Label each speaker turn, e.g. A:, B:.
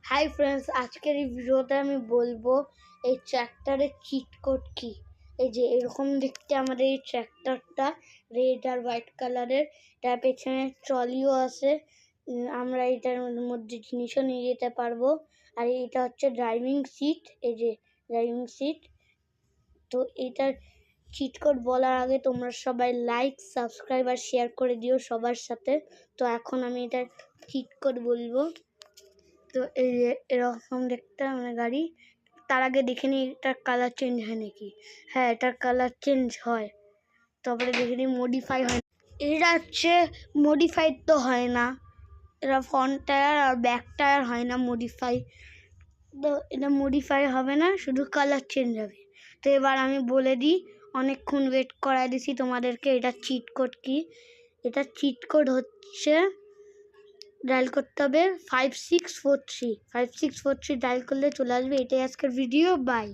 A: Hi friends, আজকের এই ভিডিওতে আমি বলবো এই ট্র্যাক্টরের চিট কোড কি। এই যে এরকম দেখতে আমাদের এই ট্র্যাক্টরটা রেড আর হোয়াইট কালারের। তার পেছনে ট্রলিও আছে, আমরা এটার মধ্যে জিনিসও নিয়ে যেতে পারবো। আর এটা হচ্ছে ড্রাইভিং সিট, এই যে ড্রাইভিং সিট। তো এটার চিট কোড বলার আগে তোমরা সবাই লাইক, সাবস্ক্রাইব আর শেয়ার করে দিও সবার সাথে। তো এখন আমি এটার চিট কোড বলবো। তো এই যে এরকম দেখতে গাড়ি। তার আগে দেখে নিই এটার কালার চেঞ্জ হয় নাকি। হ্যাঁ, এটার কালার চেঞ্জ হয়। তারপরে দেখে নিই মডিফাই হয়। এটা হচ্ছে মডিফাইড তো হয় না, এটা ফ্রন্ট টায়ার আর ব্যাক টায়ার হয় না মডিফাই। তো এটা মডিফাই হবে না, শুধু কালার চেঞ্জ হবে। তো এবার আমি বলে দিই, অনেকক্ষণ ওয়েট করাই দিছি তোমাদেরকে। এটা চিট কোড কি? এটা চিট কোড হচ্ছে, ডায়াল করতে হবে 5643 ডায়াল করলে চলে আসবে। এটাই আজকের ভিডিও। বাই।